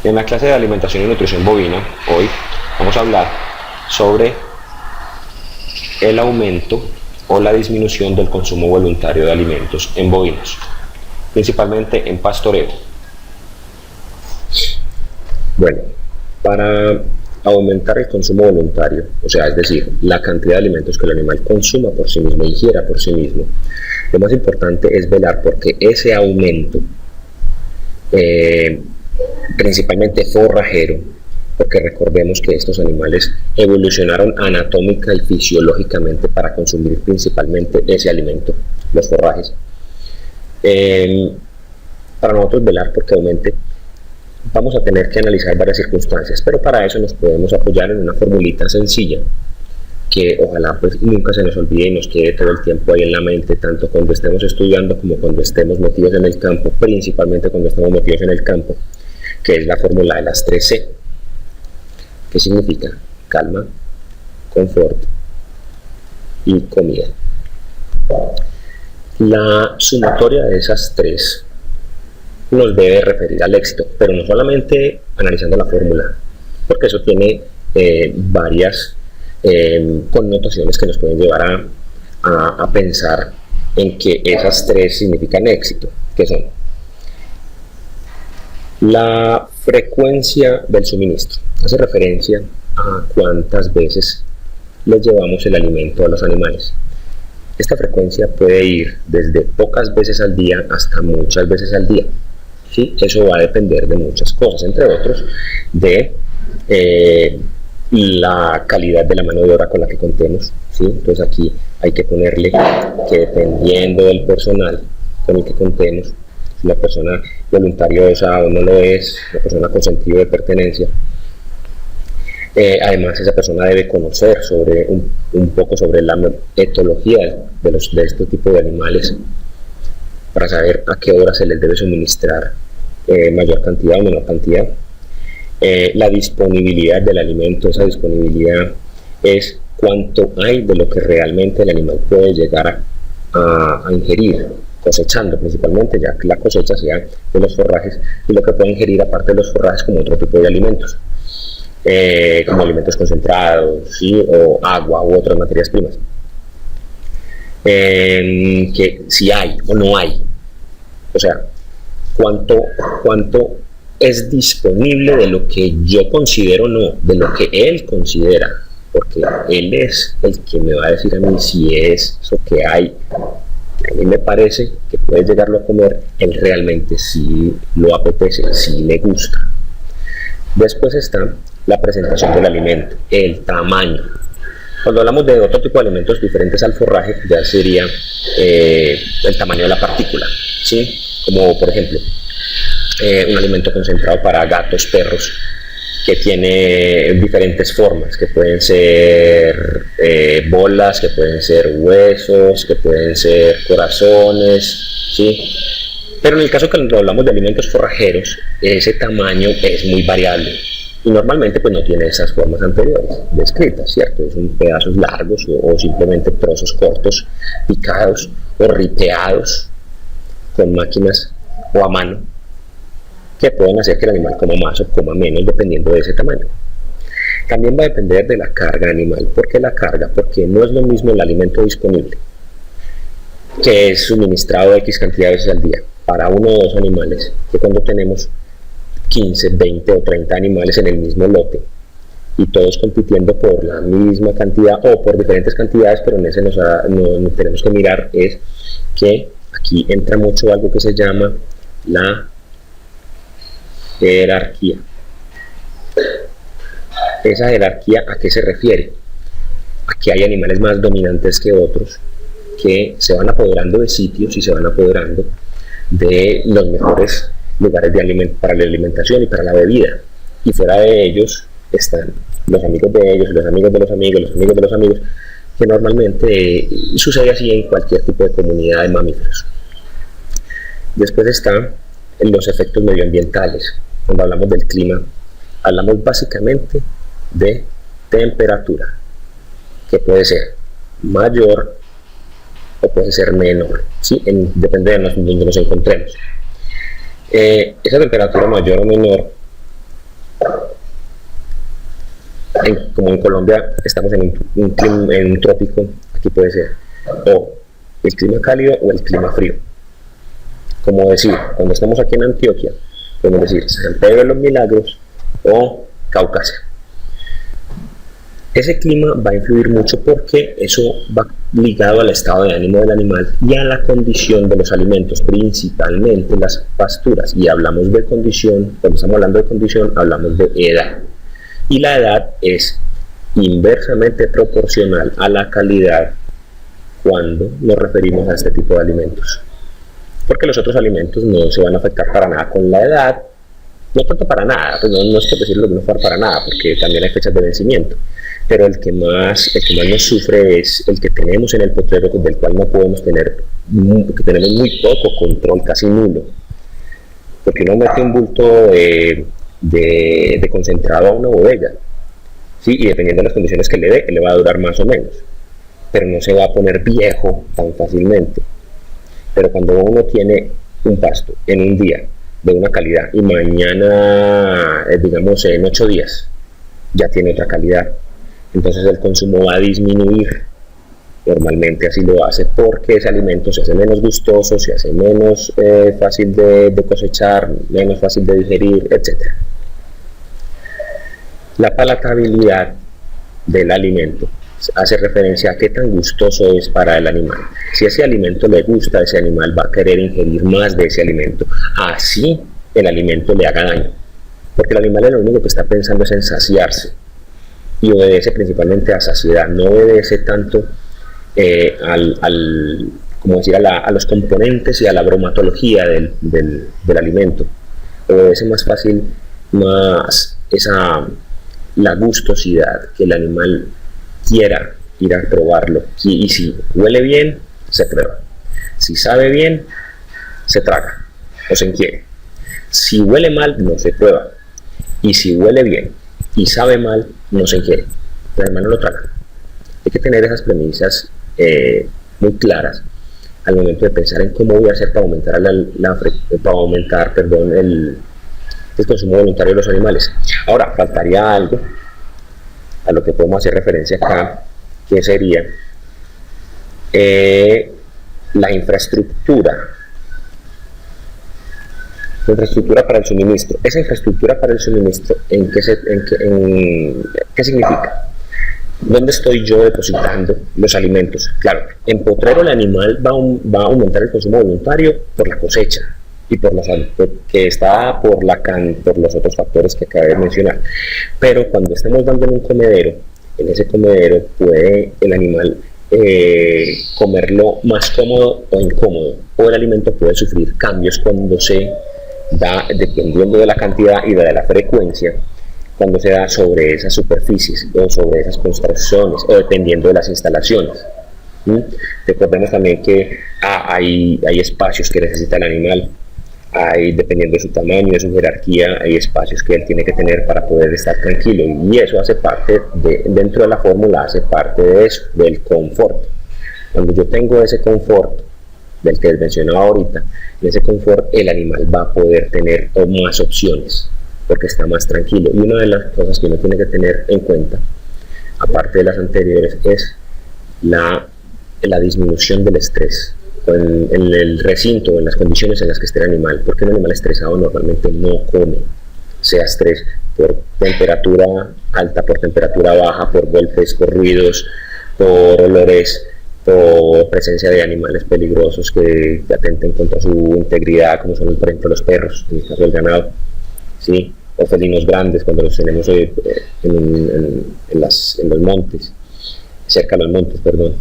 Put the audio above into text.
En la clase de alimentación y nutrición bovina, hoy vamos a hablar sobre el aumento o la disminución del consumo voluntario de alimentos en bovinos, principalmente en pastoreo. Bueno, para aumentar el consumo voluntario, o sea, es decir, la cantidad de alimentos que el animal consuma por sí mismo, ingiera por sí mismo, lo más importante es velar porque ese aumento, principalmente forrajero, porque recordemos que estos animales evolucionaron anatómica y fisiológicamente para consumir principalmente ese alimento, los forrajes. Para nosotros velar porque aumente, vamos a tener que analizar varias circunstancias, pero para eso nos podemos apoyar en una formulita sencilla que ojalá pues nunca se nos olvide y nos quede todo el tiempo ahí en la mente, tanto cuando estemos estudiando como cuando estemos metidos en el campo, principalmente cuando estemos metidos en el campo, que es la fórmula de las 3C, que significa calma, confort y comida. La sumatoria de esas tres nos debe referir al éxito, pero no solamente analizando la fórmula, porque eso tiene varias connotaciones que nos pueden llevar a pensar en que esas tres significan éxito, que son la frecuencia del suministro, hace referencia a cuántas veces les llevamos el alimento a los animales. Esta frecuencia puede ir desde pocas veces al día hasta muchas veces al día. ¿Sí? Eso va a depender de muchas cosas, entre otros de la calidad de la mano de obra con la que contemos. ¿Sí? Entonces aquí hay que ponerle que dependiendo del personal con el que contemos, si la persona voluntariosa o no lo es, la persona con sentido de pertenencia, además esa persona debe conocer sobre un poco sobre la etología de este tipo de animales, para saber a qué hora se les debe suministrar mayor cantidad o menor cantidad. La disponibilidad del alimento, esa disponibilidad es cuánto hay de lo que realmente el animal puede llegar a ingerir, cosechando principalmente, ya que la cosecha sea de los forrajes, y lo que puede ingerir aparte de los forrajes como otro tipo de alimentos, como alimentos concentrados, ¿sí? O agua u otras materias primas. Que si hay o no hay, o sea, cuánto es disponible de lo que yo considero, no, de lo que él considera, porque él es el que me va a decir a mí si es eso que hay, a mí me parece que puede llegarlo a comer, él realmente si lo apetece, si le gusta. Después está la presentación del alimento, el tamaño. Cuando hablamos de otro tipo de alimentos diferentes al forraje, ya sería el tamaño de la partícula, ¿sí? Como por ejemplo, un alimento concentrado para gatos, perros, que tiene diferentes formas, que pueden ser bolas, que pueden ser huesos, que pueden ser corazones, ¿sí? Pero en el caso que cuando hablamos de alimentos forrajeros, ese tamaño es muy variable. Y normalmente pues no tiene esas formas anteriores descritas, ¿cierto? Son pedazos largos o simplemente trozos cortos, picados o ripeados con máquinas o a mano, que pueden hacer que el animal coma más o coma menos dependiendo de ese tamaño. También va a depender de la carga animal. ¿Por qué la carga? Porque no es lo mismo el alimento disponible, que es suministrado X cantidad de veces al día para uno o dos animales, que cuando tenemos 15, 20 o 30 animales en el mismo lote y todos compitiendo por la misma cantidad o por diferentes cantidades, pero en ese no tenemos que mirar es que aquí entra mucho algo que se llama la jerarquía. Esa jerarquía, ¿a qué se refiere? A que hay animales más dominantes que otros que se van apoderando de sitios y se van apoderando de los mejores lugares para la alimentación y para la bebida, y fuera de ellos están los amigos de ellos, los amigos de los amigos, los amigos de los amigos, que normalmente sucede así en cualquier tipo de comunidad de mamíferos. Después están los efectos medioambientales. Cuando hablamos del clima, hablamos básicamente de temperatura, que puede ser mayor o puede ser menor, ¿sí? Depende de donde nos encontremos. Esa temperatura mayor o menor como en Colombia estamos en un trópico, aquí puede ser o el clima cálido o el clima frío. Como decir, cuando estamos aquí en Antioquia, podemos decir San Pedro de los Milagros o Caucasia. Ese clima va a influir mucho porque eso va ligado al estado de ánimo del animal y a la condición de los alimentos, principalmente las pasturas. Y hablamos de condición, cuando estamos hablando de condición, hablamos de edad. Y la edad es inversamente proporcional a la calidad cuando nos referimos a este tipo de alimentos. Porque los otros alimentos no se van a afectar para nada con la edad, no tanto para nada, pues no es por decirlo de una forma para nada, porque también hay fechas de vencimiento. Pero el que más nos sufre es el que tenemos en el potrero, del cual no podemos tener, que tenemos muy poco control, casi nulo. Porque uno mete un bulto de concentrado a una bodega, ¿sí? Y dependiendo de las condiciones que le dé, le va a durar más o menos. Pero no se va a poner viejo tan fácilmente. Pero cuando uno tiene un pasto en un día de una calidad y mañana, digamos en 8 días, ya tiene otra calidad, entonces el consumo va a disminuir. Normalmente así lo hace porque ese alimento se hace menos gustoso, se hace menos fácil de cosechar, menos fácil de digerir, etc. La palatabilidad del alimento hace referencia a qué tan gustoso es para el animal. Si ese alimento le gusta a ese animal, va a querer ingerir más de ese alimento, así el alimento le haga daño, porque el animal lo único que está pensando es en saciarse y obedece principalmente a saciedad, no obedece tanto como decir, a los componentes y a la bromatología del alimento. Obedece más fácil la gustosidad, que el animal quiera ir a probarlo, y si huele bien, se prueba, si sabe bien, se traga o se ingiere. Si huele mal, no se prueba, y si huele bien y sabe mal, no se ingiere, el animal no lo traga. Hay que tener esas premisas muy claras al momento de pensar en cómo voy a hacer para aumentar el consumo voluntario de los animales. Ahora, faltaría algo a lo que podemos hacer referencia acá, que sería la infraestructura para el suministro. Esa infraestructura para el suministro, ¿qué significa? ¿Dónde estoy yo depositando los alimentos? Claro, en potrero el animal va a aumentar el consumo voluntario por la cosecha y que está por los otros factores que acabé de mencionar. Pero cuando estamos dando en un comedero, en ese comedero puede el animal comerlo más cómodo o incómodo, o el alimento puede sufrir cambios cuando se da, dependiendo de la cantidad y de la frecuencia, cuando se da sobre esas superficies o sobre esas construcciones, o dependiendo de las instalaciones. Recordemos también que hay espacios que necesita el animal. Dependiendo de su tamaño, de su jerarquía, hay espacios que él tiene que tener para poder estar tranquilo, y eso hace parte dentro de la fórmula, hace parte de eso, del confort. Cuando yo tengo ese confort del que les mencionaba ahorita, en ese confort el animal va a poder tener más opciones porque está más tranquilo. Y una de las cosas que uno tiene que tener en cuenta, aparte de las anteriores, es la disminución del estrés en el recinto, en las condiciones en las que esté el animal, porque un animal estresado normalmente no come, sea estrés por temperatura alta, por temperatura baja, por golpes, por ruidos, por olores, por presencia de animales peligrosos que atenten contra su integridad, como son por ejemplo los perros, en el caso del ganado, ¿sí? O felinos grandes cuando los tenemos en los montes, cerca de los montes, perdón.